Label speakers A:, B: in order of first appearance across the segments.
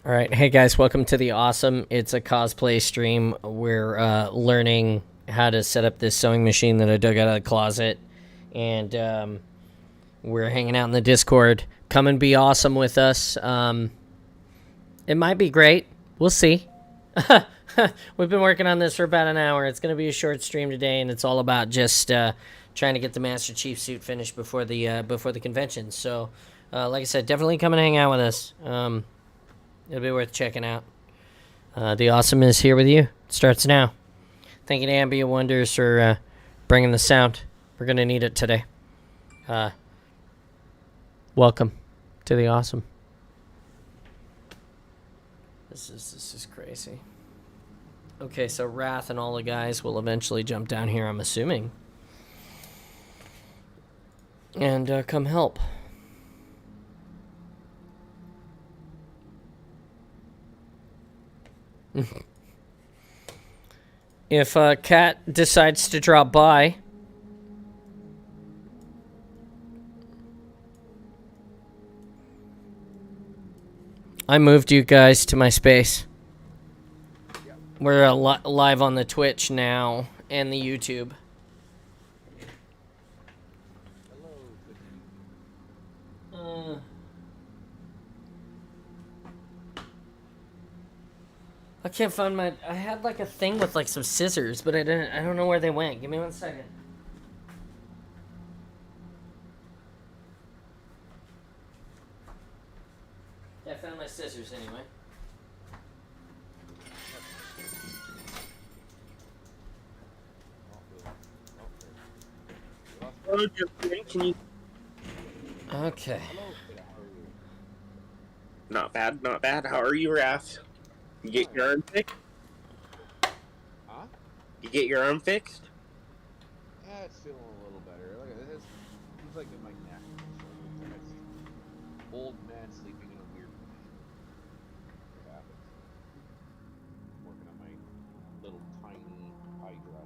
A: All right, hey guys, welcome to the Awesome. It's a cosplay stream. We're learning how to set up this sewing machine that I dug out of the closet, and we're hanging out in the Discord. Come and be awesome with us. It might be great. We'll see. We've been working on this for about an hour. It's going to be a short stream today, and it's all about just trying to get the Master Chief suit finished before the convention. So, like I said, definitely come and hang out with us. It'll be worth checking out. The Awesome is here with you. It starts now. Thank you to Ambient Wonders for bringing the sound. We're going to need it today. Welcome to the Awesome. This is crazy. Okay, so Wrath and all the guys will eventually jump down here, I'm assuming. And come help. If Kat decides to drop by, I moved you guys to my space. We're live on the Twitch now and the YouTube. I can't find my. I had like a thing with like some scissors, but I didn't. I don't know where they went. Give me 1 second. Yeah, I found my scissors anyway. Okay.
B: Not bad, not bad. How are you, Raph? You get your arm fixed?
C: Huh?
B: You get your arm fixed?
C: Yeah, it's feeling a little better. Look at this. It's like in my neck. It's old man sleeping in a weird position. It happens. I'm working on my little tiny Hydra.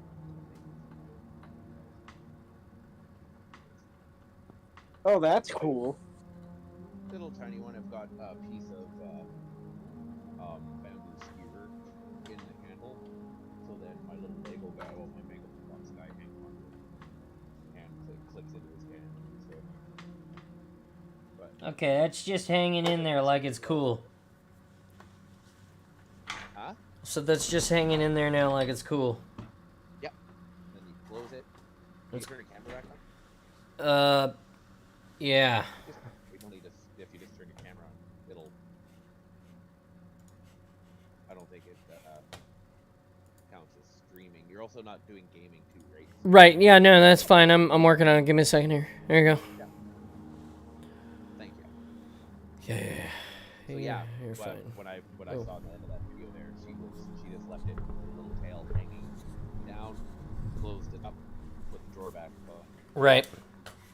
B: Oh, that's cool.
C: Little tiny one. I've got a piece of bamboo skewer in the handle, so then my little Lego guy, well, my Lego box guy, hangs on and clicks into his hand. So, but,
A: Okay, that's just hanging in there like it's cool.
C: huh?
A: So that's just hanging in there now like it's cool.
C: Yep. Then you close it. Can you turn the camera back on?
A: Yeah.
C: We don't need to. If you just turn your camera on, it'll. I don't think it counts as streaming. You're also not doing gaming too, right?
A: Right. Yeah. No, that's fine. I'm working on it. Give me a second here. There you go.
C: Yeah. Thank you.
A: Yeah.
C: So yeah,
A: you're fine.
C: When I saw the end of that video there, she just left it with the little tail hanging down, closed it up, put the drawer back on.
A: Right.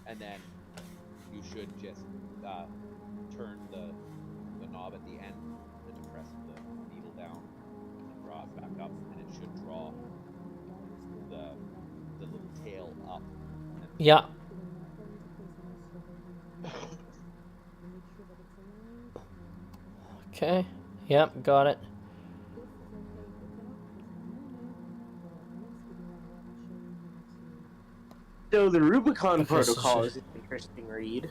C: And then you should just turn the knob at the end, then press the needle down, and draw it back up, and it should draw the little tail up.
A: Yeah. Okay. Yep, got it.
B: So the Rubicon
A: Okay,
B: protocol is an interesting read.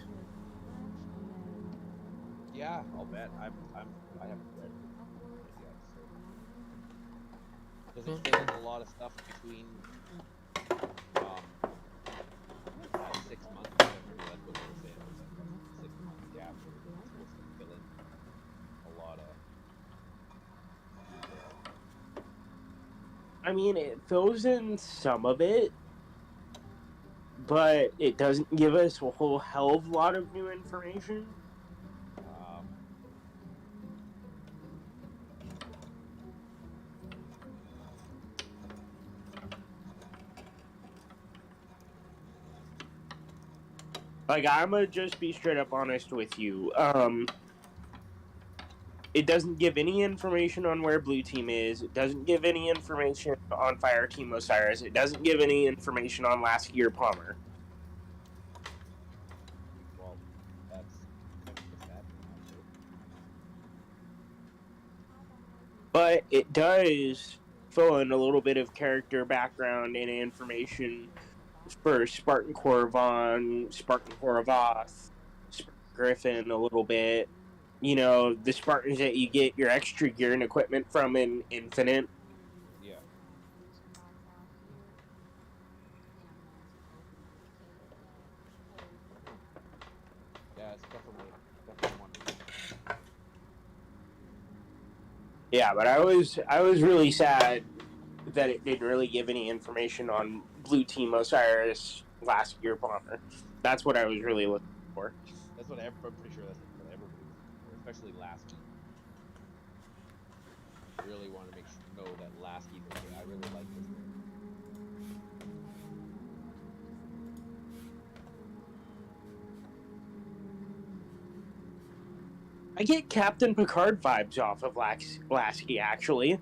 C: Yeah, I'll bet. I haven't read it yet, so. Does it fill in a lot of stuff between that 6 months? That's what they were saying. It was like a 6 month gap where it's supposed to fill in a lot of.
B: I mean, it fills in some of it, but it doesn't give us a whole hell of a lot of new information. Like, I'm gonna just be straight up honest with you. It doesn't give any information on where Blue Team is. It doesn't give any information on Fire Team Osiris. It doesn't give any information on Last Gear Palmer.
C: Well, that's sad.
B: but it does fill in a little bit of character background and information for Spartan Korriban, Spartan Korrivoth, Spartan Griffin a little bit. You know, the Spartans that you get your extra gear and equipment from in Infinite.
C: Yeah. Yeah, it's definitely one.
B: Yeah, but I was really sad that it didn't really give any information on Blue Team Osiris last year bomber. That's what I was really looking for.
C: That's what I'm pretty sure that's what everybody was looking for, especially Lasky. Really want to know that Lasky's okay. I really like this guy.
B: I get Captain Picard vibes off of Lasky, actually.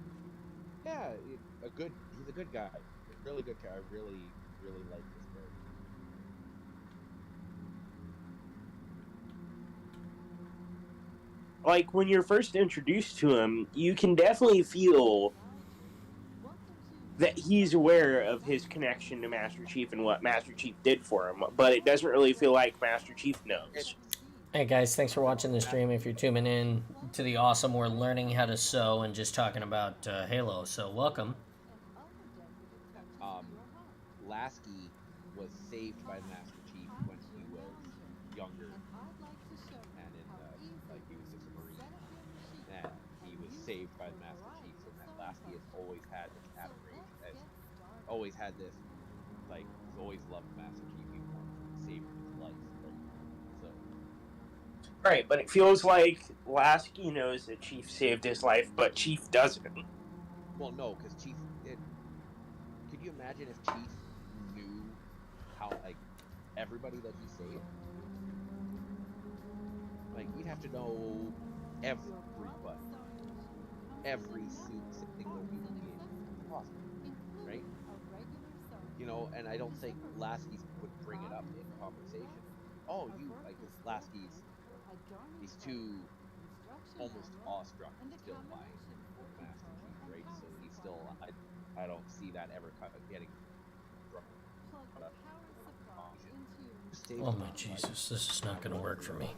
C: Yeah, he's a good guy. Really good guy. I really like this character.
B: Like, when you're first introduced to him, you can definitely feel that he's aware of his connection to Master Chief and what Master Chief did for him, but it doesn't really feel like Master Chief knows.
A: Hey guys, thanks for watching the stream. If you're tuning in to the awesome, we're learning how to sew and just talking about Halo, so welcome.
C: Lasky was saved by the Master Chief when he was younger, and he was just a Marine, and he was saved by the Master Chief. So that Lasky has always had this admiration, always had this, like, he's always loved Master Chief. He saved his life, so.
B: Right, but it feels like Lasky knows that Chief saved his life, but Chief doesn't.
C: Well, no, because Chief did. Could you imagine if Chief knew how, like, everybody that he saved? Like, you'd have to know everybody. Every single human being possible, right? You know, and I don't think Lasky would bring it up in conversation. Oh, like, because Lasky's, he's too almost awestruck still by Master Chief, right? So he's still, I don't see that ever kind of getting.
A: Oh my Jesus, this is not going to work for me.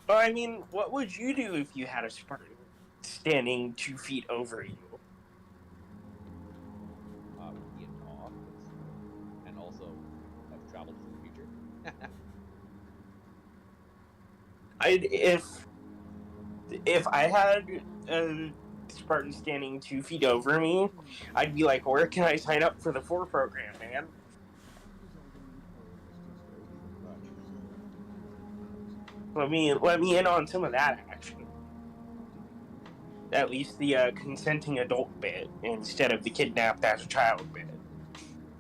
B: Well, I mean, what would you do if you had a Spartan standing 2 feet over you?
C: Be in awe, and also have traveled to the future.
B: If I had a Spartan standing 2 feet over me, I'd be like, where can I sign up for the 4 program, man? Let me in on some of that action. At least the consenting adult bit instead of the kidnapped as a child bit.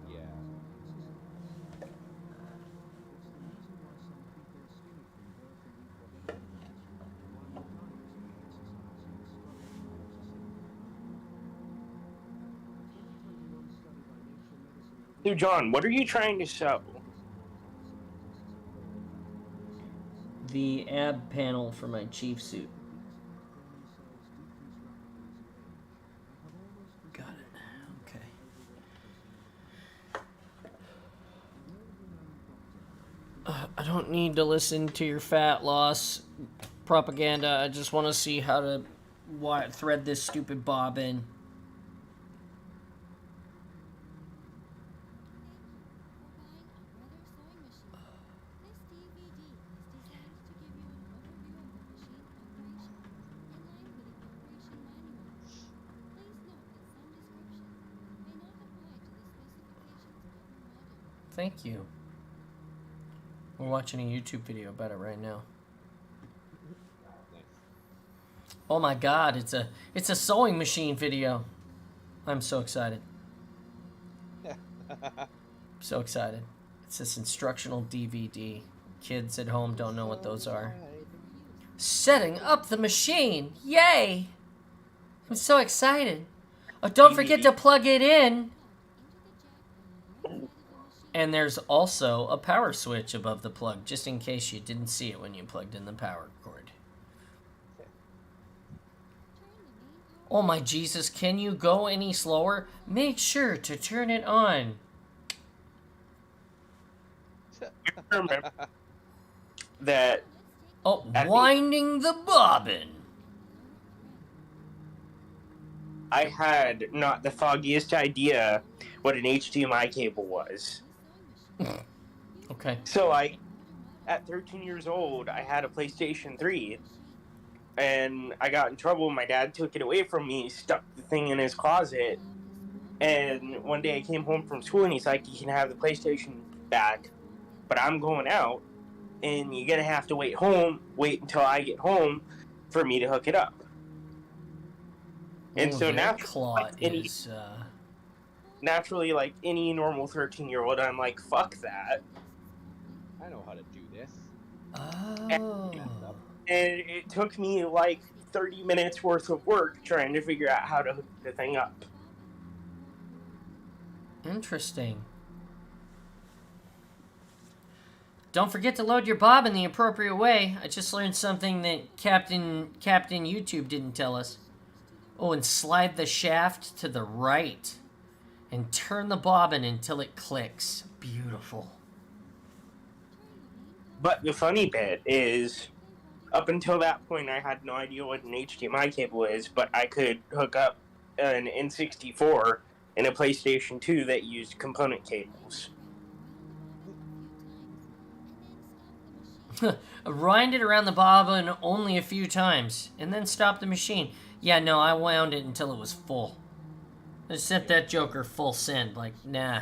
C: Yeah.
B: So, John, what are you trying to sew?
A: The ab panel for my chief suit. Got it. Okay. I don't need to listen to your fat loss propaganda. I just want to see how to thread this stupid bobbin. Thank you. We're watching a YouTube video about it right now.
C: Nice.
A: Oh my God! It's a sewing machine video. I'm so excited. So excited. It's this instructional DVD. Kids at home don't know what those are. Setting up the machine! Yay! I'm so excited. Oh, don't forget to plug it in. And there's also a power switch above the plug, just in case you didn't see it when you plugged in the power cord. Oh my Jesus, can you go any slower? Make sure to turn it on.
B: I remember that
A: Oh,
B: at the
A: winding the bobbin.
B: I had not the foggiest idea what an HDMI cable was.
A: Okay.
B: So at 13 years old, I had a PlayStation 3, and I got in trouble. My dad took it away from me, stuck the thing in his closet, and one day I came home from school, and he's like, "You can have the PlayStation back, but I'm going out, and you're gonna have to wait until I get home for me to hook it up." And
A: Oh,
B: so
A: that claw is,
B: naturally, like any normal 13-year-old, I'm like, "Fuck that."
C: I know how to do this.
A: Oh.
B: And it took me like 30 minutes worth of work trying to figure out how to hook the thing up.
A: Interesting. Don't forget to load your bob in the appropriate way. I just learned something that Captain YouTube didn't tell us. Oh, and slide the shaft to the right. And turn the bobbin until it clicks. Beautiful.
B: But the funny bit is, up until that point, I had no idea what an HDMI cable is, but I could hook up an N64 and a PlayStation 2 that used component cables.
A: Wind it around the bobbin only a few times, and then stop the machine. Yeah, no, I wound it until it was full. I sent that joker full send, like, nah.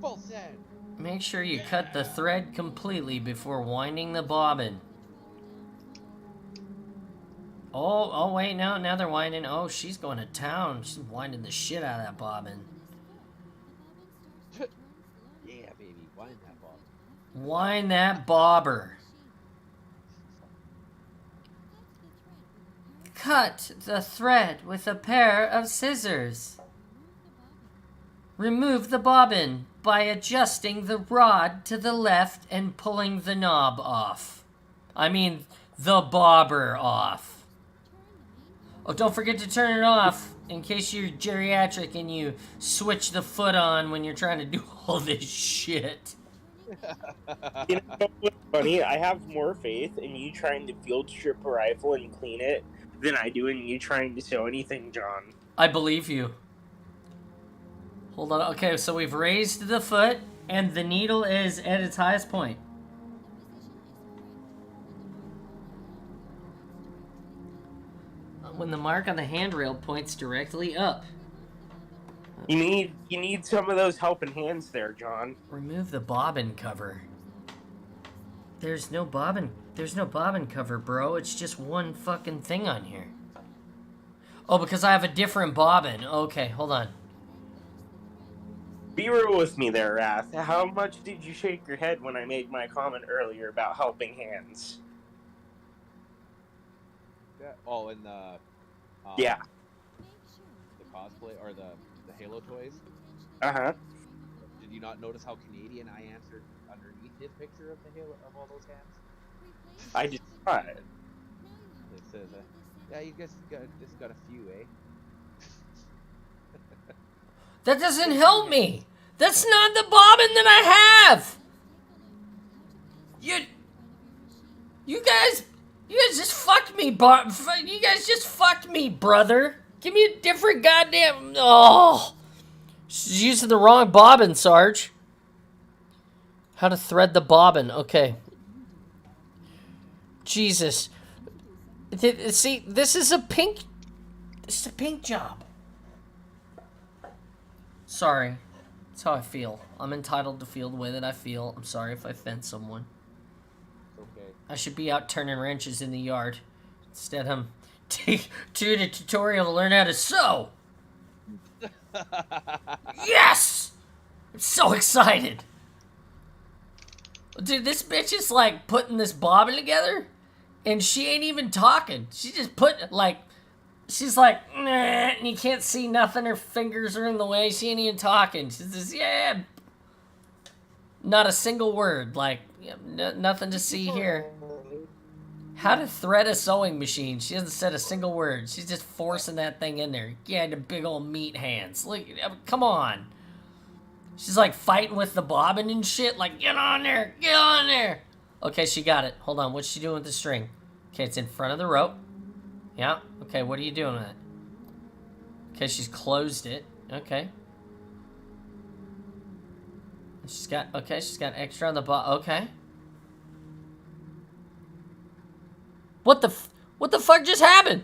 C: Full send.
A: Make sure you cut the thread completely before winding the bobbin. Oh, wait, no, now they're winding. Oh, she's going to town. She's winding the shit out of that bobbin.
C: Yeah, baby, wind that ball.
A: Wind that bobber. Cut the thread with a pair of scissors. Remove the bobbin by adjusting the rod to the left and pulling the knob off. I mean, the bobber off. Oh, don't forget to turn it off in case you're geriatric and you switch the foot on when you're trying to do all this shit.
B: You know what's funny? I have more faith in you trying to field strip a rifle and clean it than I do in you trying to sew anything, John.
A: I believe you. Hold on. Okay, so we've raised the foot, and the needle is at its highest point. When the mark on the handrail points directly up.
B: You need some of those helping hands there, John.
A: Remove the bobbin cover. There's no bobbin cover, bro. It's just one fucking thing on here. Oh, because I have a different bobbin. Okay, hold on.
B: Be real with me there, Wrath. How much did you shake your head when I made my comment earlier about helping hands?
C: Yeah. Oh, and the
B: Yeah.
C: the cosplay or the Halo toys.
B: Uh-huh.
C: Did you not notice how Canadian I answered underneath his picture of the Halo of all those hands?
B: I did not.
C: It says, "Yeah, you guys just got a few, eh?"
A: That doesn't help me. That's not the bobbin that I have. You guys just fucked me, you guys just fucked me, brother. Give me a different goddamn. Oh, she's using the wrong bobbin, Sarge. How to thread the bobbin? Okay. Jesus. See, this is a pink job. Sorry. That's how I feel. I'm entitled to feel the way that I feel. I'm sorry if I offend someone.
C: Okay.
A: I should be out turning wrenches in the yard. Instead, I'm doing a tutorial to learn how to sew. Yes! I'm so excited. Dude, this bitch is like putting this bobbin together, and she ain't even talking. She just she's like, nah, and you can't see nothing. Her fingers are in the way. She ain't even talking. She's just, yeah. Not a single word. Like, yeah, nothing to see here. How to thread a sewing machine. She hasn't said a single word. She's just forcing that thing in there. Yeah, the big old meat hands. Look, come on. She's like fighting with the bobbin and shit. Like, get on there, get on there. Okay, she got it. Hold on, what's she doing with the string? Okay, it's in front of the rope. Yeah. Okay, what are you doing with it? Okay, she's closed it. Okay. She's got extra on the bottom. Okay. What the fuck just happened?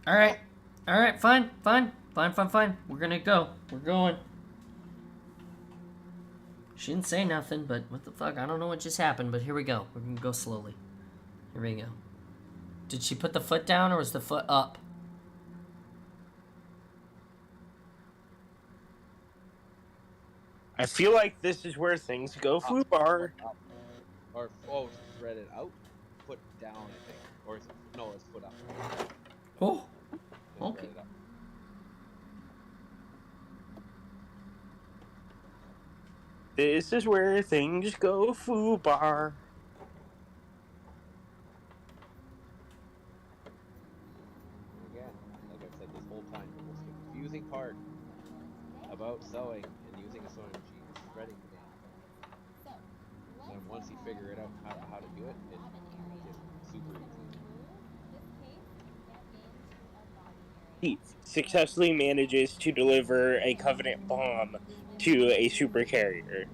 A: All right, fine. We're gonna go. We're going. She didn't say nothing, but what the fuck? I don't know what just happened, but here we go. We're gonna go slowly. Here we go. Did she put the foot down or was the foot up?
B: I feel like this is where things go foobar.
C: Or spread it out, foot down, I think. Or is it, no, it's foot up.
A: Oh,
C: Then
A: okay.
C: spread it up.
B: This is where things go foobar.
C: Again, like I said this whole time, the most confusing part about sewing and using a sewing machine is threading the damn thing. And once you figure it out how to do it, it's super easy.
B: Chief successfully manages to deliver a Covenant bomb to a supercarrier.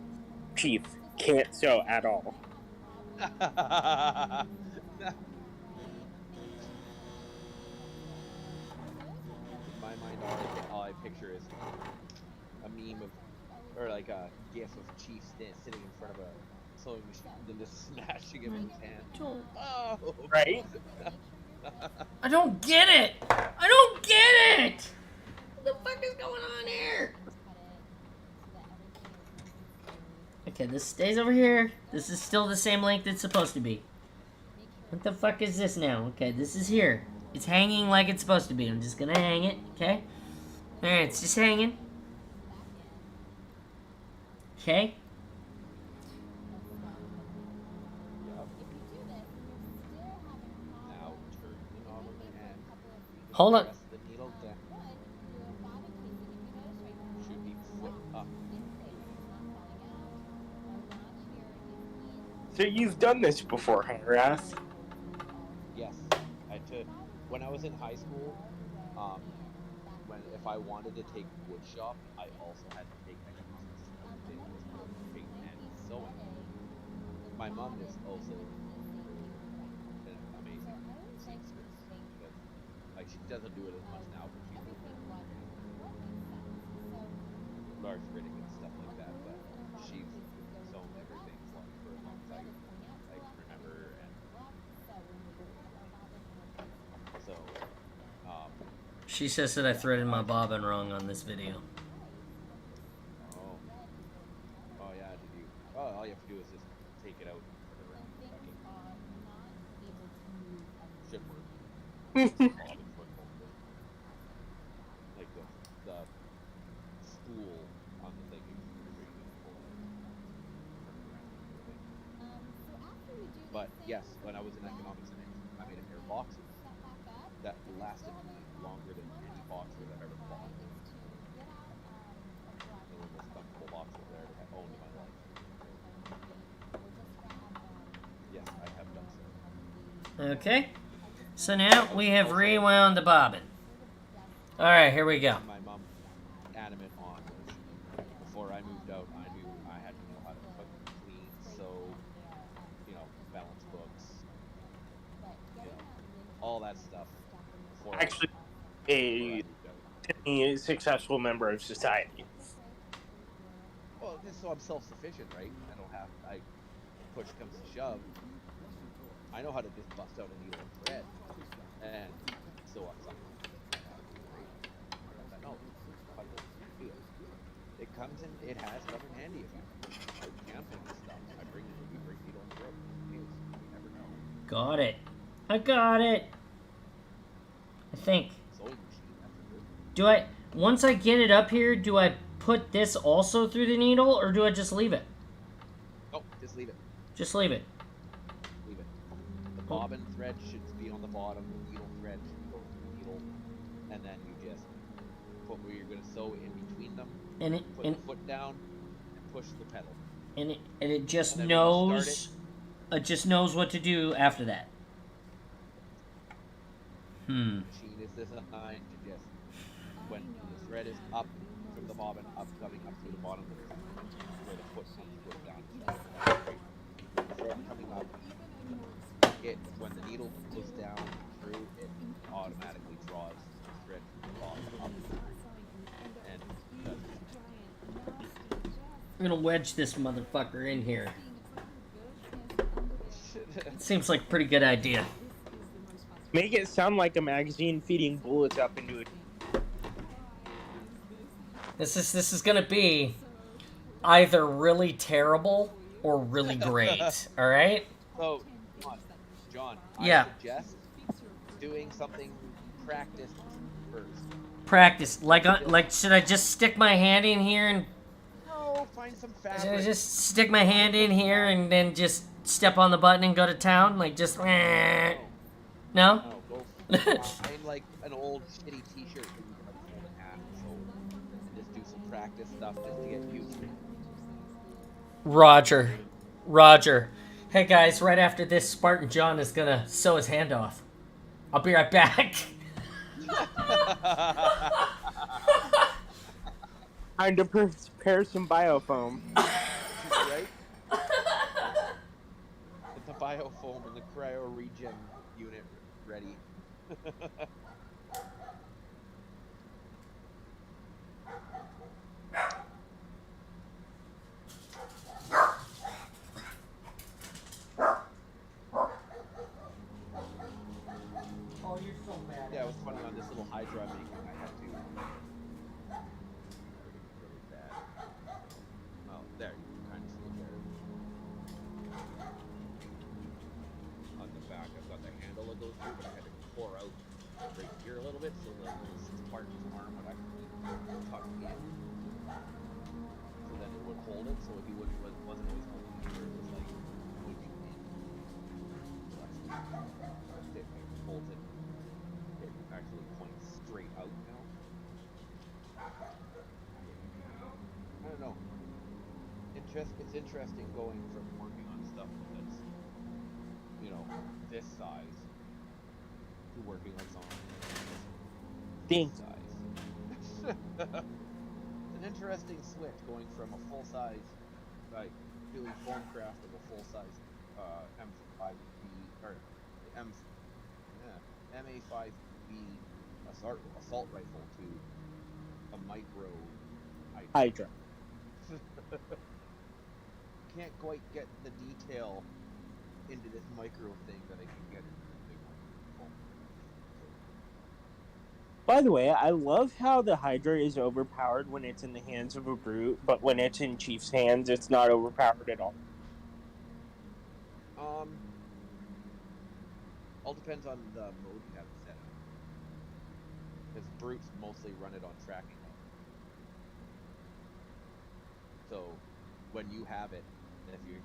B: Chief can't sew at all.
C: In my mind, all I picture is a meme of, or like a gif of Chief sitting in front of a sewing machine and just smashing him in his hand. Oh!
B: Right?
A: I don't get it. I don't get it. What the fuck is going on here? Okay, this stays over here. This is still the same length it's supposed to be. What the fuck is this now? Okay, this is here. It's hanging like it's supposed to be. I'm just gonna hang it, okay? Alright, it's just hanging. Okay.
C: Now turn the knob on your hand.
A: Hold on.
C: Press the needle down. Should be foot up.
B: So you've done this before, huh, Wrath?
C: Yes, when I was in high school, if I wanted to take wood shop, I also had to take economics and sewing. My mom is also an amazing seamstress because, like, she doesn't do it as much now, but she's large fitting and stuff like that. But she's sewn everything for as long as I can remember, and so.
A: She says that I threaded my bobbin wrong on this video.
C: Oh yeah, did you? Oh, all you have to do is just take it out and put it around the bucket. Should work. Like the spool on the thing is pretty good to pull out. But yes, when I was in economics and I made a pair of boxes that lasted me longer than any boxes I've ever bought. One of the most comfortable boxes I've ever owned in my life. Yes, I have done so.
A: Okay. So now we have rewound the bobbin. Alright, here we go.
C: My mom adamant on was before I moved out, I knew I had to know how to cook, clean, sew, balance books, all that stuff.
B: Actually, a successful member of society.
C: Well, just so I'm self-sufficient, right? Push comes to shove, I know how to just bust out a needle and thread, and sew up something. Right? No, it comes in. It has stuff in handy if you out camping and stuff. We bring needle and thread. You never know.
A: Got it. I got it. I think.
C: Sewing machine. That's a good.
A: Do I, once I get it up here, do I put this also through the needle or do I just leave it?
C: Oh, just leave it.
A: Just leave it.
C: Leave it. The bobbin thread should be on the bottom, the needle thread should go to the needle, and then you just put where you're gonna sew in between them,
A: And
C: put the foot down, and push the pedal.
A: it just
C: And then when you start
A: it just knows what to do after that.
C: the machine is designed to just when the thread is up from the bobbin, up coming up through the bottom where the foot comes goes down to the foot, right? With the thread coming up, it when the needle goes down through, it automatically draws the thread from the bottom up, and does
A: I'm gonna wedge this motherfucker in here. Seems like a pretty good idea.
B: Make it sound like a magazine feeding bullets up into it.
A: This is gonna be either really terrible or really great. All right.
C: So, John,
A: Yeah.
C: I suggest doing something practiced first.
A: Practice. Like should I just stick my hand in here and
C: No, find some
A: should I
C: fabric.
A: just stick my hand in here and then just step on the button and go to town? Like just no?
C: No, go find like an old shitty T-shirt that you can like fold in half and sew, and just do some practice stuff just to get used to it.
A: Roger. Hey guys, right after this, Spartan John is gonna sew his hand off. I'll be right back.
B: Time to prepare some biofoam.
C: Right? Get the biofoam and the cryo regen unit ready.
A: Oh, you're so bad.
C: Yeah, it was funny on this little Hydra making. I had to. Really bad. Oh, there you can kind of see it there. On the back, I've got the handle that goes through, but I had to pour out right here a little bit so the little Spartan's arm would actually tuck in. So then it would hold it, so he wasn't always holding it here. It was like moving in. So that's it. It holds it. It actually points straight out now. I don't know. It's interesting going from working on stuff that's, you know, this size to working on something
B: Ding.
C: this size. It's an interesting switch going from a full size, like doing foam craft of a full size M5B or MA5B assault rifle to a micro
B: Hydra.
C: Can't quite get the detail into this micro thing that I can get into the big one.
B: By the way, I love how the Hydra is overpowered when it's in the hands of a brute, but when it's in Chief's hands, it's not overpowered at all.
C: All depends on the mode you have it set up. Because brutes mostly run it on tracking mode. So when you have it, and if you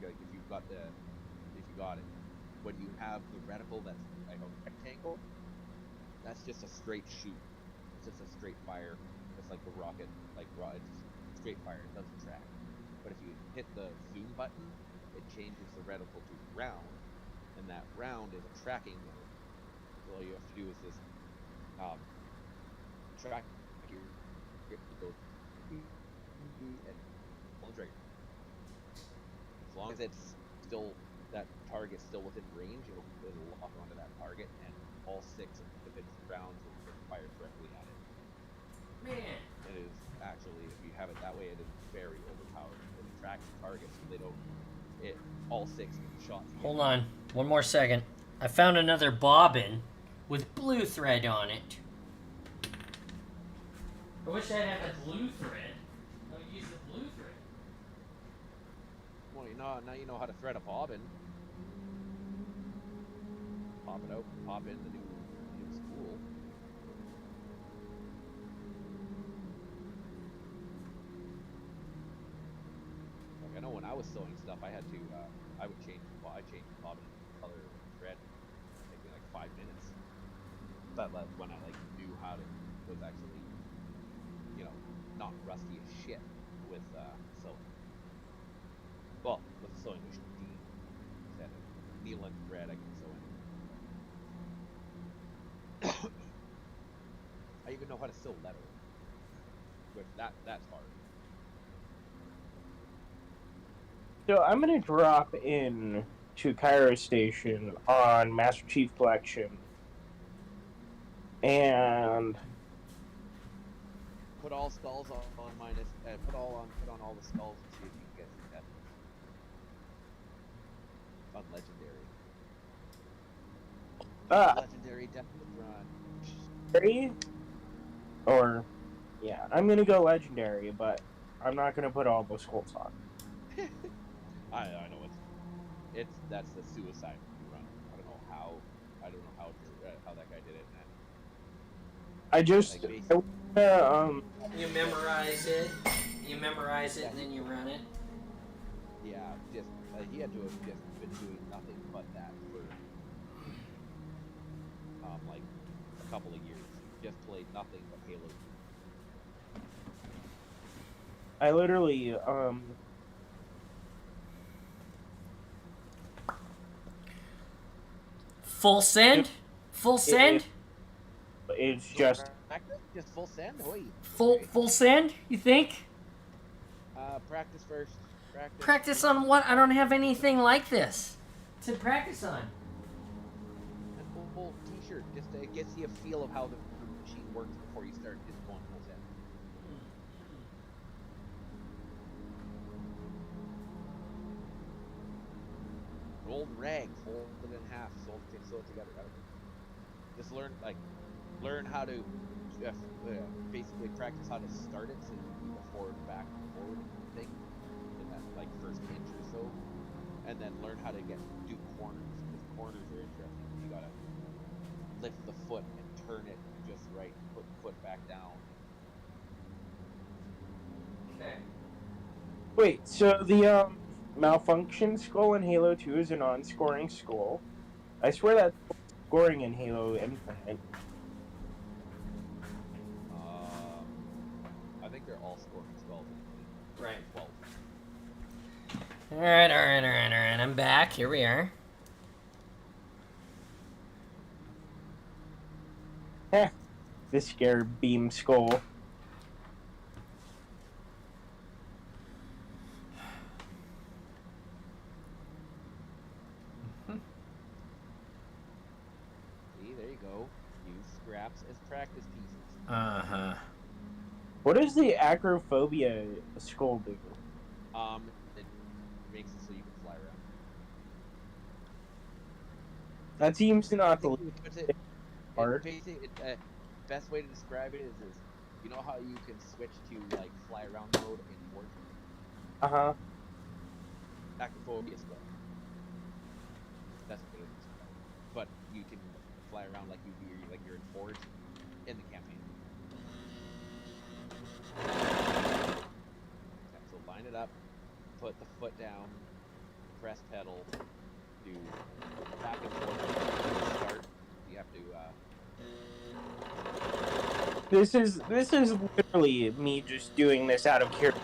C: got it, when you have the reticle that's like a rectangle, that's just a straight shoot. It's just a straight fire, just like the rocket, it's straight fire. It doesn't track. But if you hit the zoom button, it changes the reticle to round, and that round is a tracking mode. So all you have to do is just track your grip to go and pull the trigger. As long as it's still that target's still within range, it'll lock onto that target, and all 6 of its rounds will fire directly at it.
A: Man.
C: It is actually, if you have it that way, it is very overpowered. It attracts targets, so they don't. All 6 can be shot.
A: Hold on, one more second. I found another bobbin with blue thread on it. I wish I had a blue thread. I would use the blue thread.
C: Well, now you know how to thread a bobbin. Pop it out, pop in the new spool. Like I know when I was sewing stuff, I had to I changed the bobbin color thread 5 minutes. But like, when I like knew how to was actually, you know, not rusty as shit with sewing. Well, with a sewing machine instead of needle and thread, I can sew anything. I even know how to sew leather, which that's hard.
B: So I'm gonna drop in to Cairo Station on Master Chief Collection, and
C: Put all skulls on minus. Put on all the skulls and see if you can get some death on legendary.
B: ah,
C: Legendary death run.
B: three or yeah, I'm gonna go legendary, but I'm not gonna put all those skulls on.
C: I know that's the suicide run. I don't know how that guy did it, man.
B: I just
C: Like basically,
A: You memorize it.
C: yeah,
A: And then you run it.
C: yeah, just he had to have just been doing nothing but that for like a couple of years. Just played nothing but Halo 2.
B: I literally
A: Full send. Full send.
B: it's just
C: Practice, just full send. Oi.
A: Full
C: Okay.
A: full send. You think?
C: Practice first.
A: Practice on what? I don't have anything like this to practice on.
C: And full T-shirt. Just gets you a feel of how the machine works before you start just going full send. An old rag, fold it in half, sew it together. Just learn how to basically practice how to start it, so you do the forward thing in that like first inch or so, and then learn how to do corners, because corners are interesting. You gotta lift the foot and turn it just right, put the foot back down.
A: Okay.
B: wait. So the malfunction skull in Halo 2 is a non-scoring skull. I swear that's scoring in Halo Infinite.
C: I think they're all scoring skulls.
A: Right.
C: 12.
A: All right. I'm back. Here we are.
B: Heh, this scared beam skull.
C: See, there you go. Use scraps as practice pieces.
A: Uh-huh.
B: What does the acrophobia skull do?
C: It makes it so you can fly around.
B: That seems to not the part.
C: Best way to describe it is you know how you can switch to like fly around mode in Forge?
B: Uh-huh.
C: Acrophobia skull. That's what it is. But you can fly around like you're in Forge in the campaign. Okay, so line it up, put the foot down, press pedal, do back and forth. Start. You have to.
B: This is literally me just doing this out of curiosity.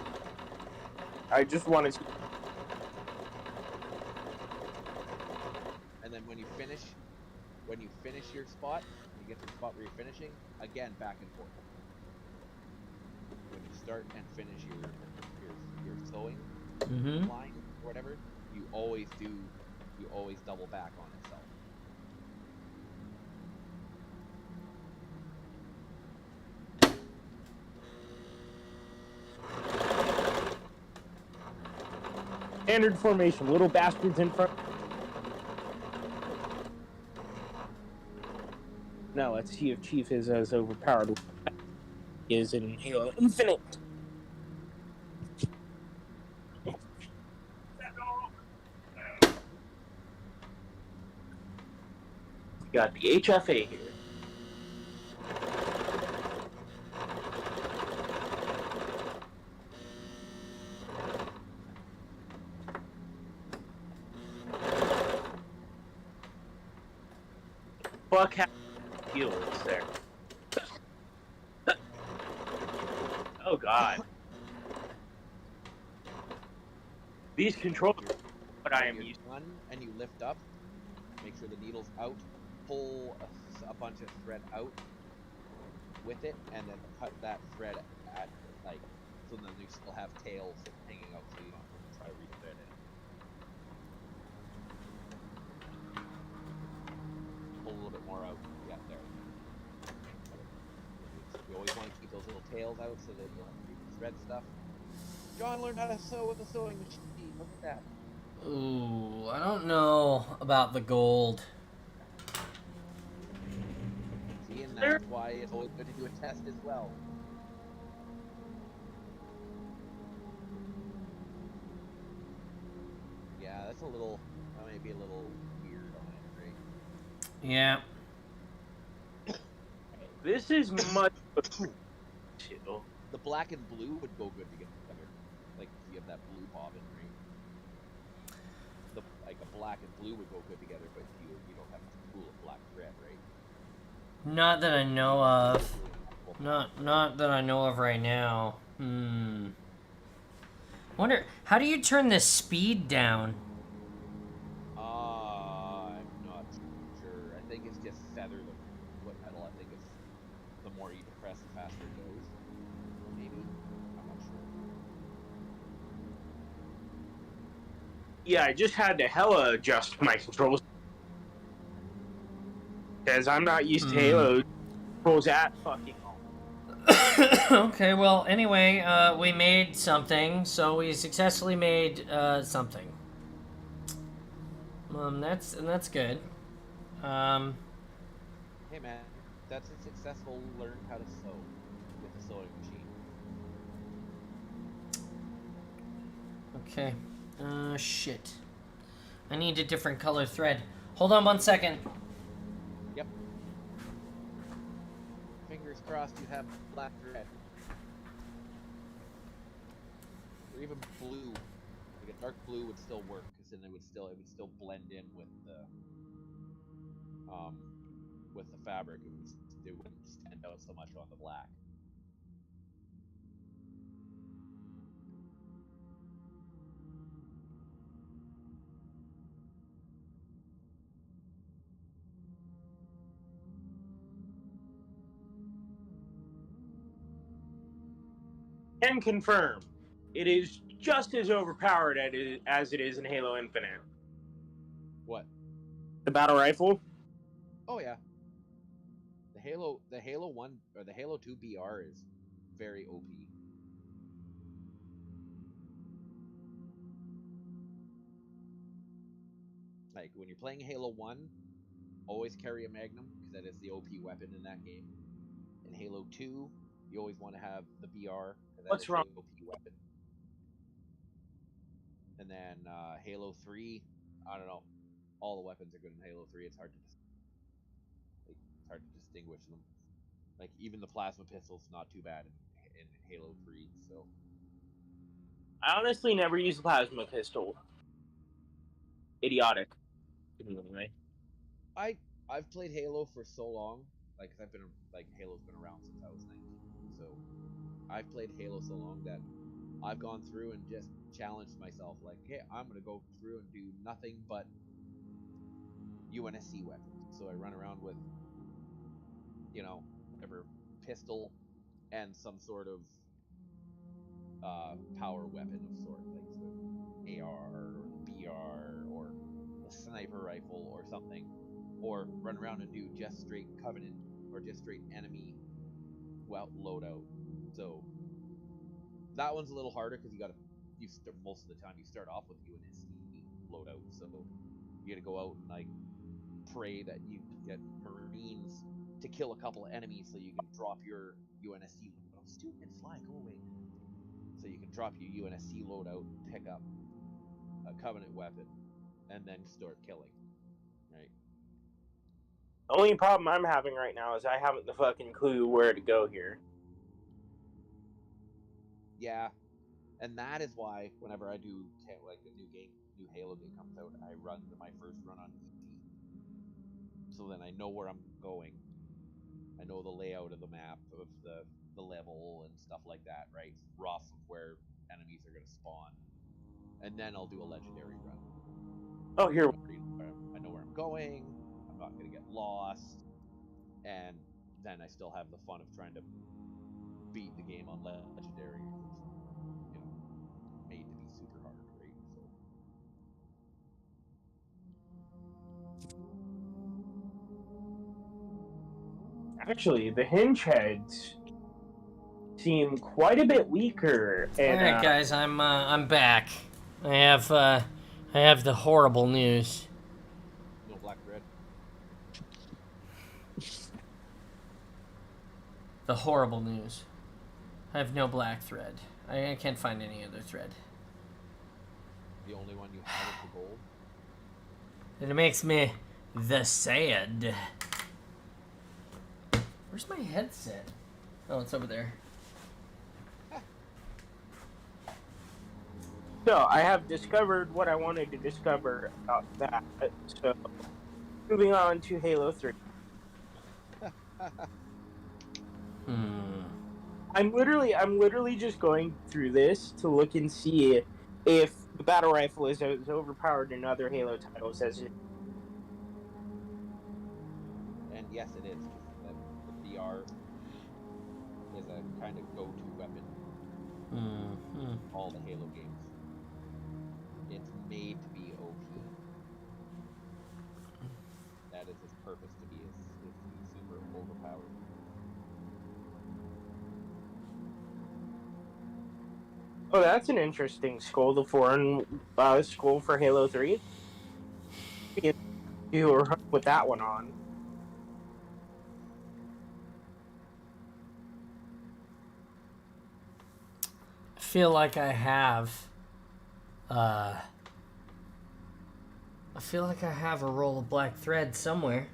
B: I just want to.
C: And then when you finish your spot, you get to the spot where you're finishing. Again, back and forth. When you start and finish your sewing line or whatever, you always double back on itself.
B: Standard formation, little bastards in front. Now let's see if Chief is as overpowered as he is in Halo Infinite. Got the HFA here. fuck happened to heels there? Oh god. These controls are what I am
C: You're
B: used to.
C: done and you lift up, make sure the needle's out, pull a bunch of thread out with it, and then cut that thread at, like, so then you still have tails hanging out so you don't have to try to rethread it. Pull a little bit more out. Yeah, there. You always want to keep those little tails out so that you don't have to thread stuff. John learned how to sew with a sewing machine. Look at that.
A: Ooh, I don't know about the gold.
C: See, and that's why it's always good to do a test as well. Yeah, that's a little, that might be a little weird on it, right?
A: Yeah.
B: This is much too.
C: The black and blue would go good together. Like, if you have that blue bobbin, right? Like a black and blue would go good together, but you don't have a spool of black thread, right?
A: Not that I know of.
C: Not
A: Not that I know of right now. Wonder, how do you turn the speed down?
C: I'm not sure. I think it's just feather the foot pedal. I think it's the more you depress, the faster it goes. Maybe. I'm not sure.
B: Yeah, I just had to hella adjust my controls because I'm not used to Halo controls at fucking all.
A: Okay, well, anyway, we made something, so we successfully made something. That's good. Um,
C: Hey man, that's a successful learned how to sew with a sewing machine.
A: okay. Shit. I need a different color thread. Hold on 1 second.
C: Yep. Fingers crossed you have black thread. Or even blue. Like a dark blue would still work, because then it would still blend in with the fabric. It wouldn't stand out so much on the black.
B: Can confirm, it is just as overpowered as it is in Halo Infinite.
C: What?
B: The battle rifle?
C: Oh yeah. The Halo 1 or the Halo 2 BR is very OP. Like when you're playing Halo 1, always carry a Magnum because that is the OP weapon in that game. In Halo 2, you always want to have the BR because that
B: What's
C: is
B: wrong?
C: the OP weapon. And then Halo 3, I don't know. All the weapons are good in Halo 3. It's hard to distinguish them. Like even the plasma pistol's not too bad in Halo 3. So
B: I honestly never used the plasma pistol. Idiotic. Anyway.
C: I I've played Halo for so long, like cause I've been like Halo's been around since I was 19. So I've played Halo so long that I've gone through and just challenged myself, like, hey, I'm gonna go through and do nothing but UNSC weapons. So I run around with, whatever pistol and some sort of power weapon of sort, like sort of AR or the BR or the sniper rifle or something, or run around and do just straight Covenant or just straight enemy loadout. So that one's a little harder because most of the time you start off with UNSC loadout, so you got to go out and like pray that you get Marines to kill a couple of enemies so you can drop your UNSC loadout. Stupid fly, go away. So you can drop your UNSC loadout, pick up a Covenant weapon, and then start killing. Right?
B: The only problem I'm having right now is I haven't the fucking clue where to go here.
C: Yeah, and that is why whenever I do like a new Halo game comes out, I run my first run on easy. so then I know where I'm going. I know the layout of the map, of the level and stuff like that, right? Rough of where enemies are going to spawn. And then I'll do a legendary run.
B: Oh, here.
C: I know where I'm going. I'm not going to get lost. And then I still have the fun of trying to beat the game on legendary. It's, made to be super hard, right? So.
B: Actually, the hinge heads seem quite a bit weaker. And,
A: All right, guys, I'm back. I have the horrible news.
C: No black thread.
A: The horrible news. I have no black thread. I can't find any other thread.
C: The only one you have is the gold.
A: And it makes me the sad. Where's my headset? Oh, it's over there.
B: So, I have discovered what I wanted to discover about that. So, moving on to Halo 3. I'm literally just going through this to look and see if the battle rifle is as overpowered in other Halo titles as it.
C: And yes, it is. The BR is a kind of go-to weapon in all the Halo games. It's made to be OP. That is its purpose, to be super overpowered.
B: Oh, that's an interesting skull. The foreign skull for Halo 3. You were with that one on.
A: I feel like I have. I feel like I have a roll of black thread somewhere.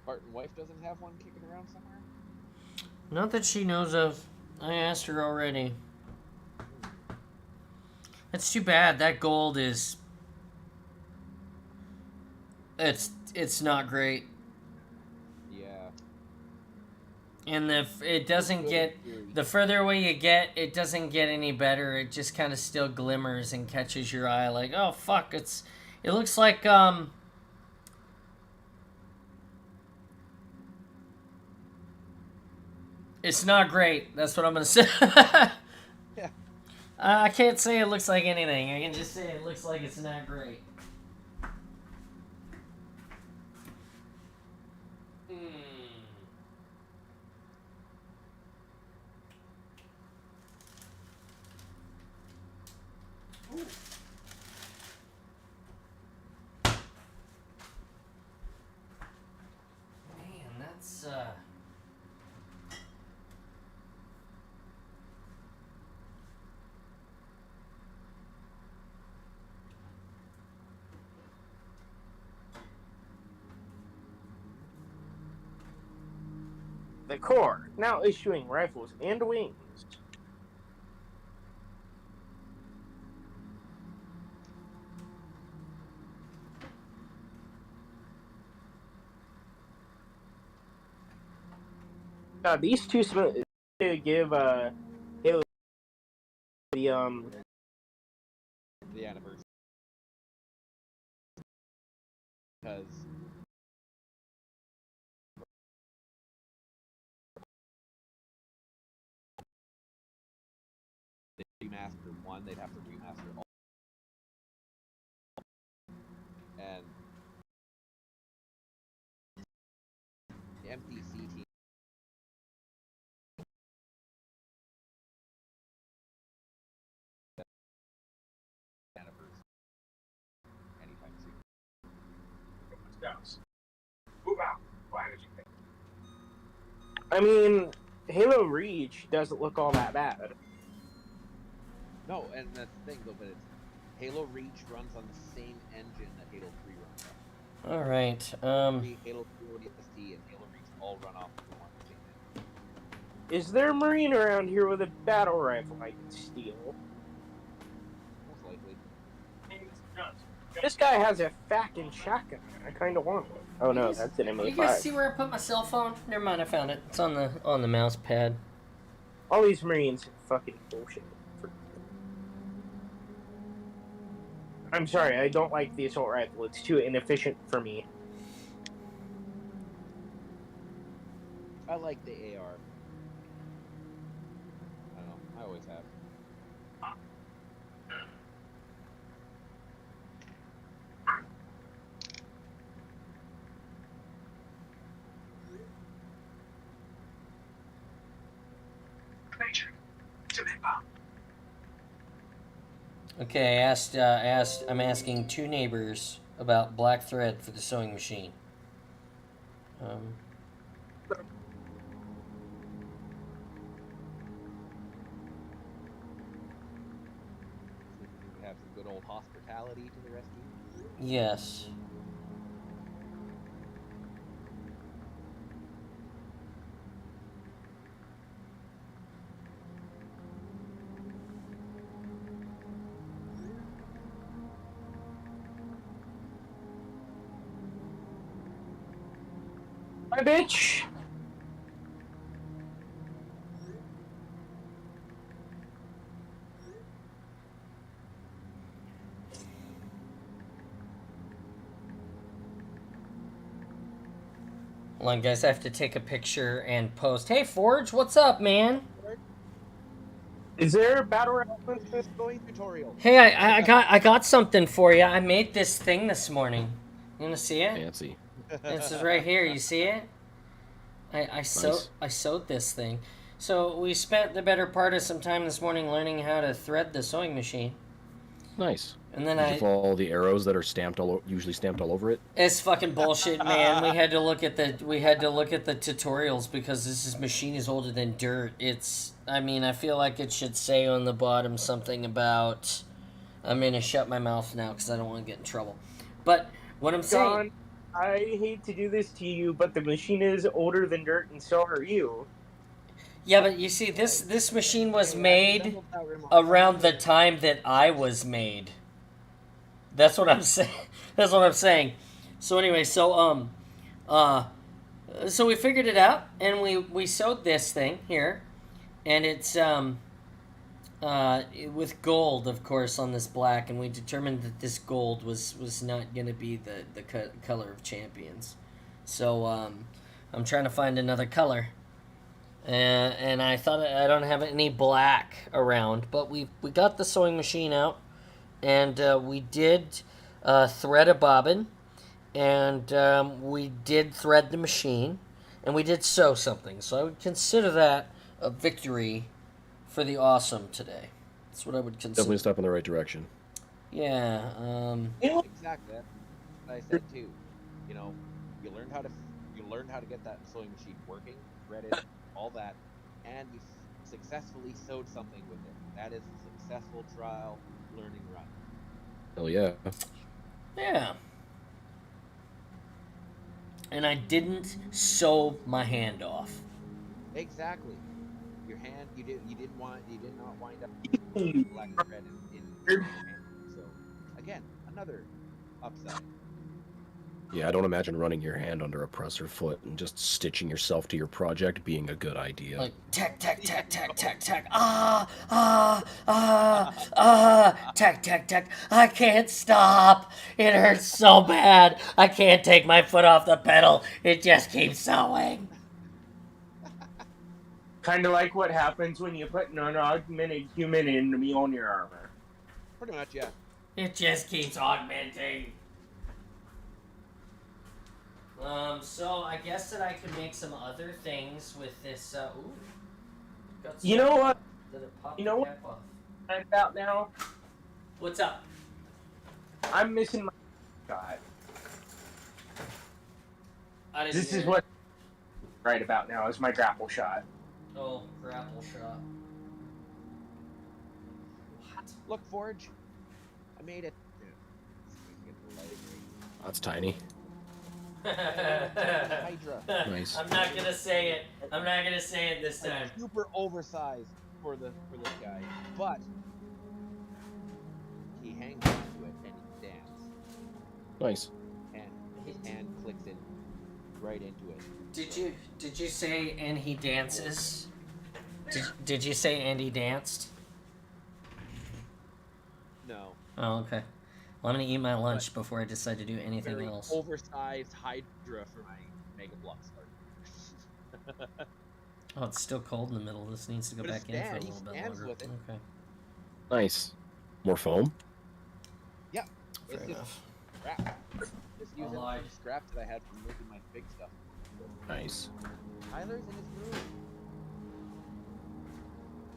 C: Spartan wife doesn't have one kicking around somewhere?
A: Not that she knows of. I asked her already. That's too bad. That gold is. It's not great.
C: Yeah.
A: And it doesn't get. The further away you get, it doesn't get any better. It just kind of still glimmers and catches your eye. Like, oh fuck! It looks like It's not great. That's what I'm gonna say.
C: Yeah.
A: I can't say it looks like anything. I can just say it looks like it's not great. Man, that's
B: The Corps, now issuing rifles and wings. These two give Halo the
C: anniversary. Because they remaster one, they'd have to remaster all. And the MTC team anniversary anytime soon.
B: I mean, Halo Reach doesn't look all that bad.
C: No, and that's the thing though, but it's Halo Reach runs on the same engine that Halo 3 runs on.
A: all right.
C: Halo 3 ODST and Halo Reach all run off of the one same engine.
B: Is there a Marine around here with a battle rifle I can steal?
C: Most likely.
B: this guy has a fucking shotgun. I kind of want it. Oh no, that's an
A: You guys see
B: MA5.
A: where I put my cell phone? Never mind, I found it. It's on the mouse pad.
B: All these Marines are fucking bullshit. I'm sorry, I don't like the assault rifle. It's too inefficient for me.
C: I like the AR. I don't know. I always have.
A: Okay, I'm asking 2 neighbors about black thread for the sewing machine.
C: We have some good old hospitality to the rescue.
A: Yes.
B: My bitch!
A: Hold on, guys. I have to take a picture and post. Hey, Forge, what's up, man?
B: Is there a battle royale?
C: Going tutorial.
A: Hey, I got something for you. I made this thing this morning. You wanna see it?
D: Fancy.
A: This is right here. You see it? I sewed this thing. So we spent the better part of some time this morning learning how to thread the sewing machine.
D: Nice.
A: And then
D: Did you follow the arrows that are usually stamped all over it?
A: It's fucking bullshit, man. We had to look at the tutorials because this machine is older than dirt. I feel like it should say on the bottom something about I'm gonna shut my mouth now because I don't want to get in trouble. But what I'm saying,
B: John, I hate to do this to you, but the machine is older than dirt, and so are you.
A: yeah, but you see, this machine was made around the time that I was made. That's what I'm saying. That's what I'm saying. So anyway, so we figured it out, and we sewed this thing here, and it's with gold, of course, on this black, and we determined that this gold was not going to be the color of champions. So I'm trying to find another color, and I thought I don't have any black around, but we got the sewing machine out, and we did thread a bobbin, and we did thread the machine, and we did sew something. So I would consider that a victory for the awesome today. That's what I would consider.
D: Definitely a step in the right direction.
A: Yeah.
C: Exactly. That's what I said too. You know, you learned how to get that sewing machine working, thread it, all that, and you successfully sewed something with it. That is a successful trial learning run.
D: Hell yeah.
A: Yeah. And I didn't sew my hand off.
C: Exactly. Your hand, you did not wind up with black thread in your hand. So again, another upside.
D: Yeah, I don't imagine running your hand under a presser foot and just stitching yourself to your project being a good idea.
A: Like tack tack tack tack tack tack tack tack tack. I can't stop. It hurts so bad. I can't take my foot off the pedal. It just keeps sewing.
B: Kind of like what happens when you put an unaugmented human in Mjolnir armor.
C: Pretty much, yeah.
A: It just keeps augmenting. So I guess that I could make some other things with this.
B: You know what?
A: You know what?
B: I'm about now.
A: What's up?
B: I'm missing my shot. This is
A: it.
B: what right about now is my grapple shot.
A: Oh, grapple shot. What?
C: Look, Forge, I made it.
D: That's tiny.
C: Hydra.
D: Nice.
A: I'm not gonna say it. I'm not gonna say it this time.
C: Super oversized for this guy, but he hangs on to it and he dance.
D: Nice.
C: and his hand clicks in right into it.
A: Did you say and he dances? Did you say and he danced?
C: No,
A: Oh, okay. Well, I'm gonna eat my lunch before I decide to do anything
C: very
A: else.
C: oversized Hydra for my Mega Block Spartan.
A: Oh, it's still cold in the middle. This needs to go
C: But
A: back in for a
C: he
A: little bit
C: stands
A: longer.
C: with it.
A: Okay.
D: Nice. More foam?
C: Yeah,
A: Fair
C: it's just
A: enough.
C: scrap. Just using
A: lied.
C: some scrap that I had from making my big stuff.
D: Nice.
C: Tyler's in his room.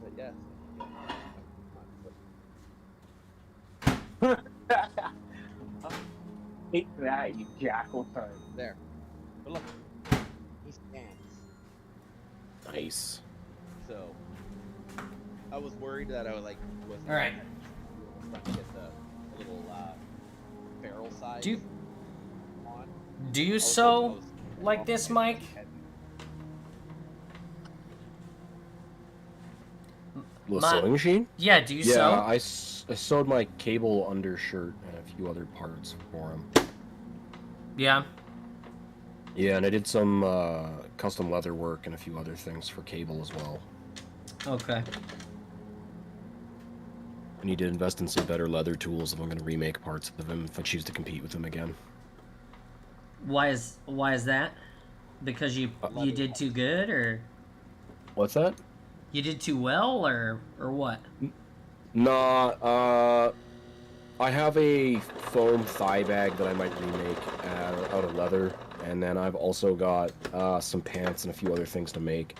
C: But yes.
B: Take that, you jackal time.
C: There. But look, he stands.
D: Nice.
C: So I was worried that I would like wasn't
A: All right.
C: trying to get the little barrel size
A: Do
C: on.
A: do you
C: I was
A: sew
C: hoping I was-
A: like this, Mike?
D: The
A: My-
D: sewing machine?
A: Yeah. Do you
D: Yeah,
A: sew?
D: I sewed my cable undershirt and a few other parts for him.
A: Yeah.
D: Yeah, and I did some custom leather work and a few other things for cable as well.
A: Okay.
D: I need to invest in some better leather tools if I'm going to remake parts of him if I choose to compete with him again.
A: Why is that? Because you did too good, or
D: What's that?
A: you did too well, or what?
D: Nah, I have a foam thigh bag that I might remake out of leather, and then I've also got some pants and a few other things to make.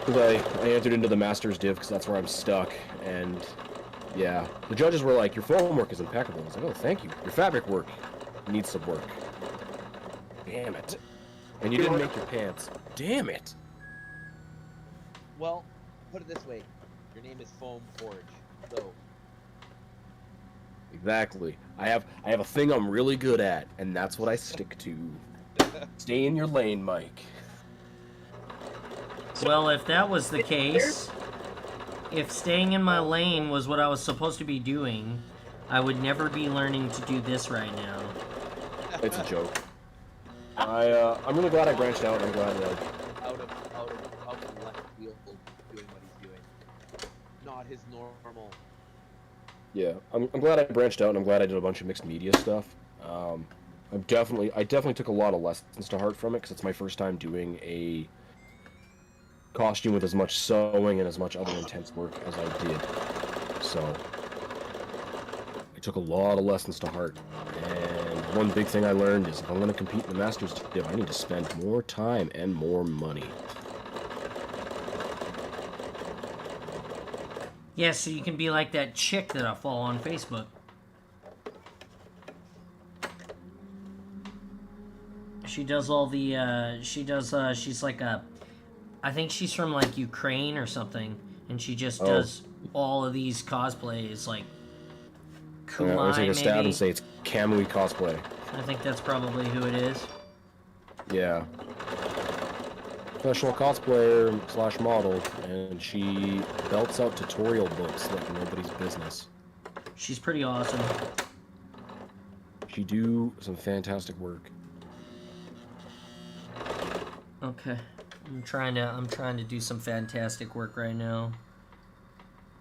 D: Because I entered into the Master's Div because that's where I'm stuck, and yeah. The judges were like, your foam work is impeccable. I was like, oh, thank you. Your fabric work needs some work. Damn it. And you didn't make your pants. Damn it.
C: Well, put it this way. Your name is Foam Forge. So
D: Exactly. I have a thing I'm really good at, and that's what I stick to. Stay in your lane, Mike.
A: Well, if that was the case, if staying in my lane was what I was supposed to be doing, I would never be learning to do this right now.
D: It's a joke. I'm really glad I branched out. I'm glad that
C: out of left field doing what he's doing. Not his normal.
D: yeah, I'm glad I branched out, and I'm glad I did a bunch of mixed media stuff. I definitely took a lot of lessons to heart from it because it's my first time doing a costume with as much sewing and as much other intense work as I did. So I took a lot of lessons to heart. And one big thing I learned is if I'm going to compete in the Masters Div, I need to spend more time and more money.
A: Yeah, so you can be like that chick that I follow on Facebook. She does all the, she's like a, I think she's from like Ukraine or something, and she just does all of these cosplays, like
D: I'm going to take
A: Kumai,
D: a stab
A: maybe?
D: and say it's Kamui cosplay.
A: I think that's probably who it is.
D: Yeah. Professional cosplayer / model, and she belts out tutorial books like nobody's business.
A: She's pretty awesome.
D: She do some fantastic work.
A: Okay. I'm trying to do some fantastic work right now.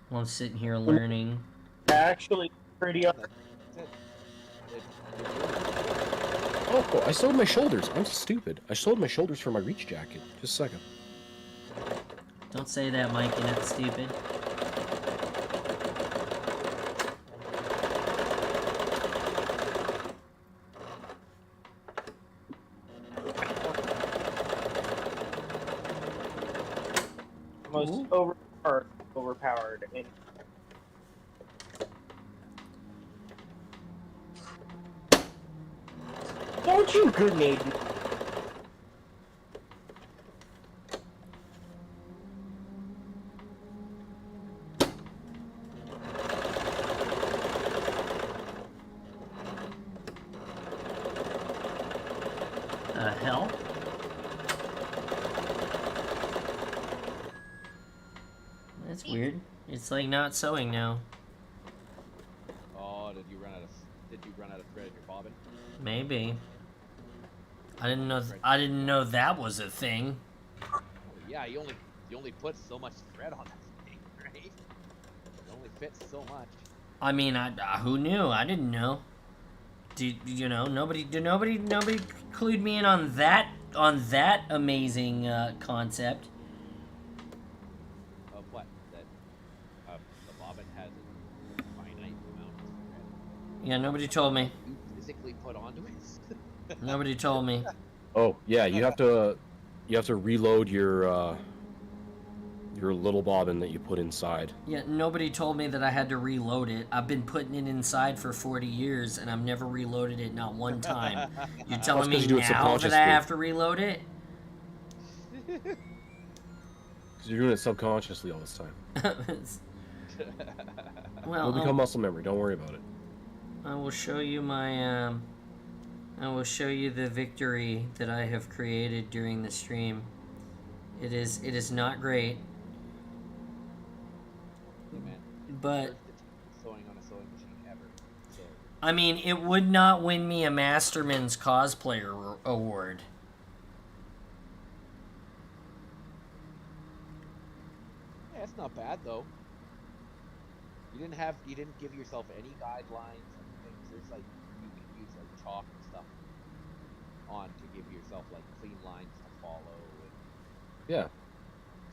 A: While I'm sitting here learning.
B: Actually, pretty.
C: That's it.
D: Oh, cool. I sewed my shoulders. I'm stupid. I sewed my shoulders for my reach jacket. Just a second.
A: Don't say that, Mike. You're not stupid.
B: Most overpowered. And don't you grenade me.
A: Hell? That's weird. It's like not sewing now.
C: Oh, did Did you run out of thread in your bobbin?
A: Maybe. I didn't know. I didn't know that was a thing.
C: Oh, yeah, you only put so much thread on that thing, right? It only fits so much.
A: I mean, who knew? I didn't know. Nobody clued me in on that amazing concept.
C: Of what? That the bobbin has a finite amount of thread.
A: Yeah, nobody told me.
C: You physically put onto it.
A: Nobody told me.
D: Oh yeah, you have to reload your little bobbin that you put inside.
A: Yeah, nobody told me that I had to reload it. I've been putting it inside for 40 years, and I've never reloaded it, not one time. You're telling me now that I have to reload it?
D: Because you're doing it subconsciously all this time.
A: Well,
D: it'll become muscle memory. Don't worry about it.
A: I will show you my. I will show you the victory that I have created during the stream. It is not great. But
C: sewing on a sewing machine ever. So.
A: I mean, it would not win me a Masterman's Cosplayer award.
C: Yeah, it's not bad though. You didn't give yourself any guidelines and things. There's like you can use like chalk and stuff on to give yourself like clean lines to follow and
D: Yeah.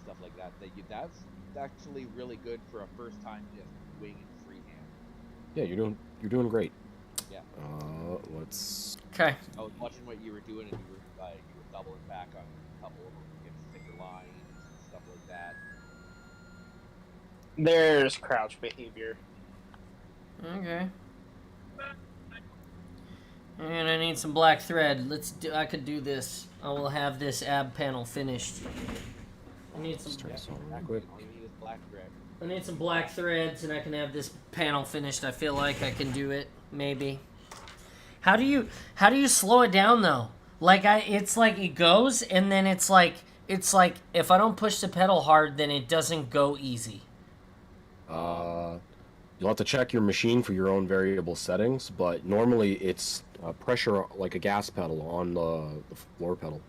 C: stuff like that. That's actually really good for a first time just wing and freehand.
D: Yeah, you're doing great.
C: Yeah.
D: Let's.
A: Okay.
C: I was watching what you were doing and you were doubling back on a couple of them to get thicker lines and stuff like that.
B: There's crouch behavior.
A: Okay. And I need some black thread. I could do this. I will have this ab panel finished. I need some.
D: Quick.
C: All you need is black thread.
A: I need some black threads, and I can have this panel finished. I feel like I can do it. Maybe. How do you slow it down though? Like it's like it goes, and then it's like if I don't push the pedal hard, then it doesn't go easy.
D: You'll have to check your machine for your own variable settings, but normally it's pressure like a gas pedal on the floor pedal.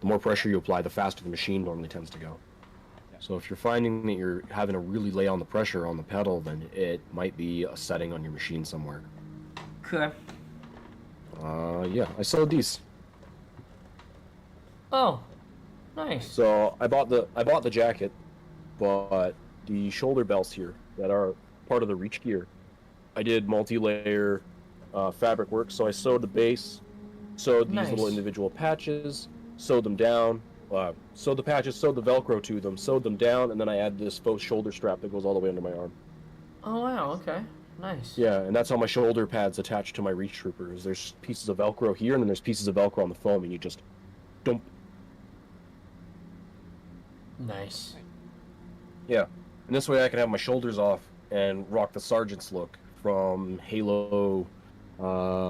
D: The more pressure you apply, the faster the machine normally tends to go. So if you're finding that you're having to really lay on the pressure on the pedal, then it might be a setting on your machine somewhere.
A: Okay.
D: Yeah, I sewed these.
A: Oh, nice.
D: So I bought the jacket, but the shoulder belts here that are part of the reach gear, I did multi-layer fabric work. So I sewed the base, sewed these little individual patches, sewed them down, sewed the patches, sewed the Velcro to them, sewed them down, and then I added this faux shoulder strap that goes all the way under my arm.
A: Oh wow, okay, nice.
D: Yeah, and that's how my shoulder pads attach to my reach troopers. There's pieces of Velcro here, and then there's pieces of Velcro on the foam, and you just dump.
A: Nice.
D: Yeah, and this way I can have my shoulders off and rock the Sergeant's look from Halo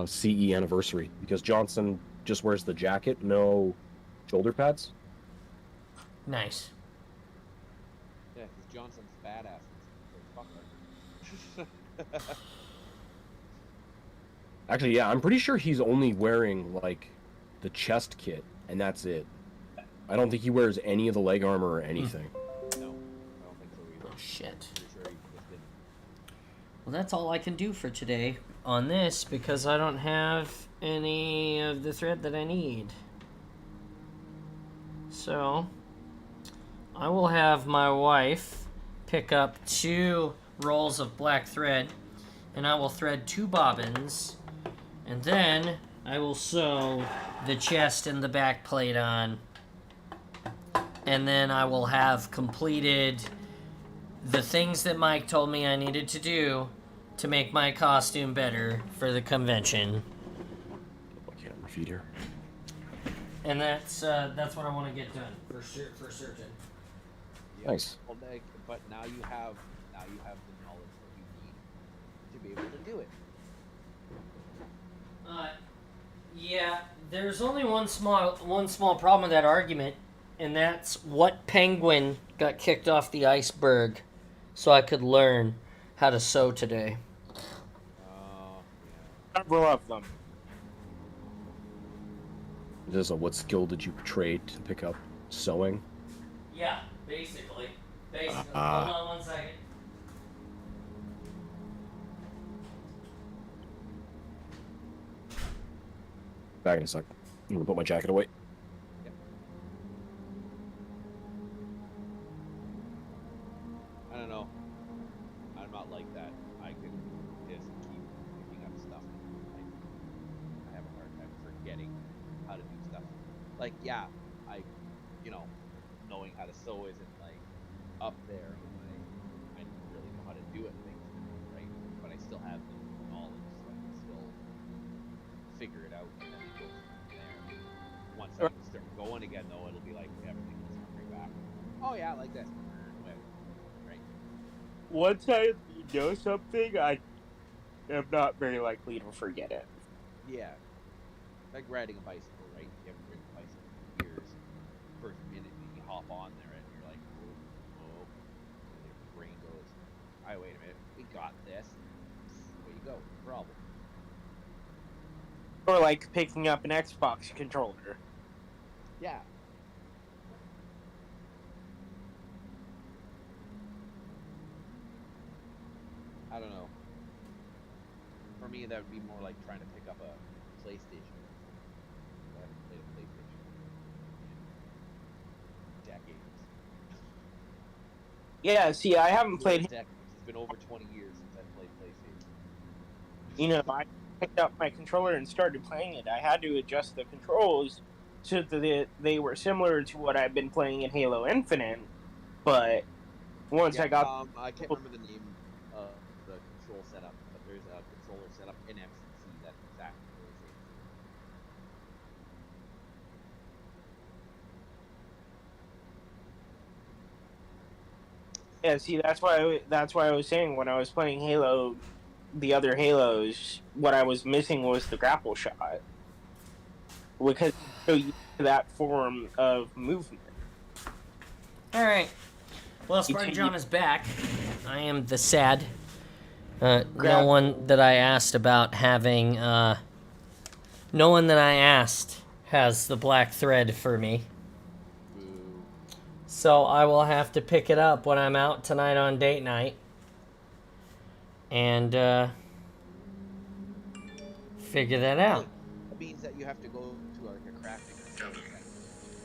D: CE Anniversary, because Johnson just wears the jacket, no shoulder pads.
A: Nice.
C: Yeah, because Johnson's badass. So fuck her.
D: Actually, yeah, I'm pretty sure he's only wearing like the chest kit, and that's it. I don't think he wears any of the leg armor or anything.
C: No, I don't think so either.
A: Oh shit.
C: Pretty sure he just didn't.
A: Well, that's all I can do for today on this because I don't have any of the thread that I need. So, I will have my wife pick up 2 rolls of black thread, and I will thread 2 bobbins, and then I will sew the chest and the back plate on, and then I will have completed the things that Mike told me I needed to do to make my costume better for the convention.
D: I can't refeed here.
A: And that's what I want to get done for certain.
C: Yeah.
D: Nice.
C: Well, but now you have the knowledge that you need to be able to do it.
A: Yeah, there's only one small problem with that argument, and that's what penguin got kicked off the iceberg so I could learn how to sew today.
B: several of them.
D: What skill did you trade to pick up sewing?
A: Yeah, basically. Hold
D: Ah.
A: on one second.
D: Back in a sec. I'm gonna put my jacket away.
C: Yep. I don't know. I'm not like that. I can just keep picking up stuff. I have a hard time forgetting how to do stuff. Like, yeah, knowing how to sew isn't like up there. I don't really know how to do it, things, right? But I still have the knowledge, so I can still figure it out and then go from there. Once I start going again, though, it'll be like everything will come right back. Oh yeah, like this, right?
B: Once I know something, I am not very likely to forget it.
C: Yeah, like riding a bicycle, right? You haven't ridden a bicycle for years. First minute, you hop on there and you're like, oh, and your brain goes, "All right, wait a minute, we got this." Away you go, no problem.
B: Or like picking up an Xbox controller.
C: Yeah. I don't know. For me, that would be more like trying to pick up a PlayStation. I haven't played a PlayStation in decades.
B: Yeah, see, I haven't played.
C: It's been over 20 years since I played PlayStation.
B: You know, I picked up my controller and started playing it. I had to adjust the controls so that they were similar to what I've been playing in Halo Infinite. But once I got,
C: I can't remember the name of the control setup, but there's a controller setup in MCC that's exactly the same.
B: yeah, see, that's why I was saying when I was playing Halo, the other Halos, what I was missing was the grapple shot, because so used to that form of movement.
A: All right. Well, Spartan John is back. I am the sad. No one that I asked about having. No one that I asked has the black thread for me.
C: Boo.
A: So I will have to pick it up when I'm out tonight on date night. And figure that out.
C: It means that you have to go to like a crafting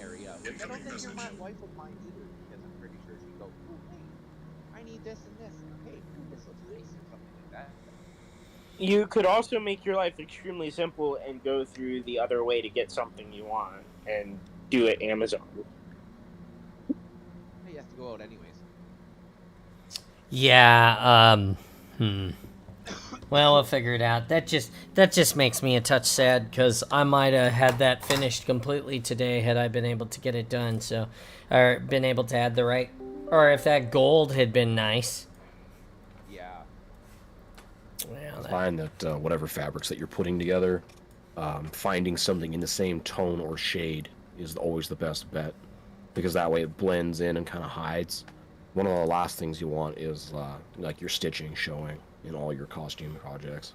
C: area, which I don't think your wife would mind either, because I'm pretty sure she'd go, "Ooh, hey, I need this and this. Hey, ooh, this looks nice," or something like that.
B: You could also make your life extremely simple and go through the other way to get something you want and do it Amazon.
C: Hey, you have to go out anyways.
A: Yeah, Well, we'll figure it out. That just makes me a touch sad, because I might have had that finished completely today had I been able to get it done. So, or been able to add the right, or if that gold had been nice.
C: Yeah.
D: I find that whatever fabrics that you're putting together, finding something in the same tone or shade is always the best bet, because that way it blends in and kind of hides. One of the last things you want is like your stitching showing in all your costume projects.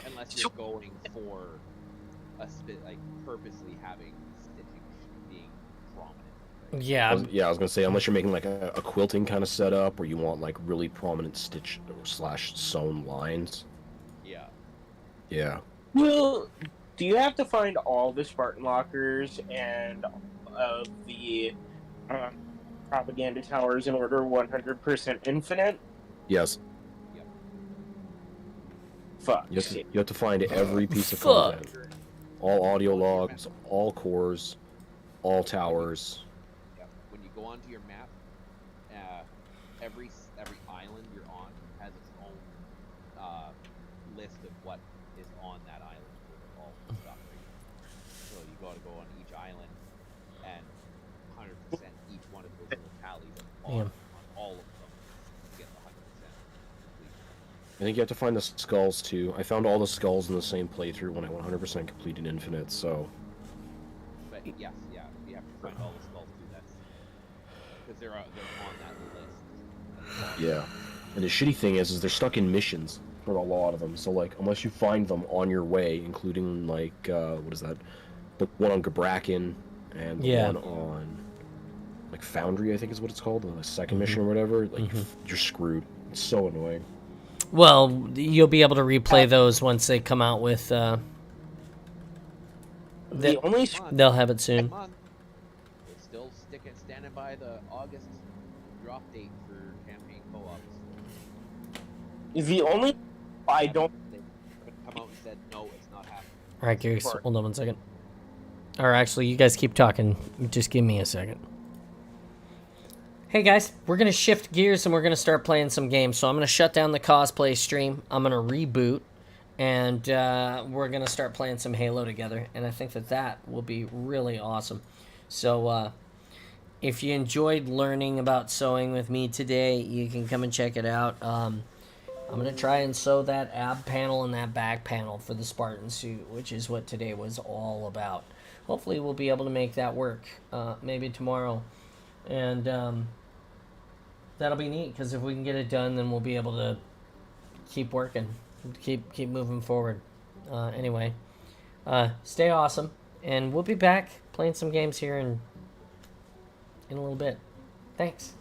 C: Unless you're going for like purposely having stitching being prominent. Right?
A: Yeah.
D: I was gonna say, unless you're making like a quilting kind of setup where you want like really prominent stitch / sewn lines.
C: Yeah.
D: Yeah.
B: Well, do you have to find all the Spartan lockers and the propaganda towers in order 100% infinite?
D: Yes.
C: Yep.
B: Fuck.
D: You have to find every piece of
A: Fuck.
D: content. All audio logs, all cores, all towers.
C: Yep. When you go onto your map, every island you're on has its own list of what is on that island with all the stuff. Right? So you gotta go on each island and 100% each one of those little tallies on all of them to get the 100% complete.
D: I think you have to find the skulls too. I found all the skulls in the same playthrough when I 100% completed Infinite, so.
C: But yes, yeah, you have to find all the skulls too. That's because they're on that list.
D: Yeah. And the shitty thing is they're stuck in missions. for a lot of them. So like, unless you find them on your way, including like what is that? The one on Gabrakin and the
A: Yeah.
D: one on like Foundry, I think is what it's called, the second
A: Mm-hmm.
D: mission or whatever. Like you're screwed. It's so annoying.
A: Well, you'll be able to replay those once they come out with.
B: The only
A: They'll have it soon.
C: Month. It's still standing by the August drop date for campaign co-ops.
B: I don't.
C: They come out and said no, it's not happening.
A: All right, Gary, hold on 1 second. Or actually, you guys keep talking. Just give me a second. Hey guys, we're going to shift gears and we're going to start playing some games. So I'm going to shut down the cosplay stream. I'm going to reboot. And we're going to start playing some Halo together. And I think that will be really awesome. So if you enjoyed learning about sewing with me today, you can come and check it out. I'm going to try and sew that ab panel and that back panel for the Spartan suit, which is what today was all about. Hopefully we'll be able to make that work maybe tomorrow. And that'll be neat, because if we can get it done, then we'll be able to keep working, keep moving forward. Anyway, stay awesome, and we'll be back playing some games here in a little bit. Thanks.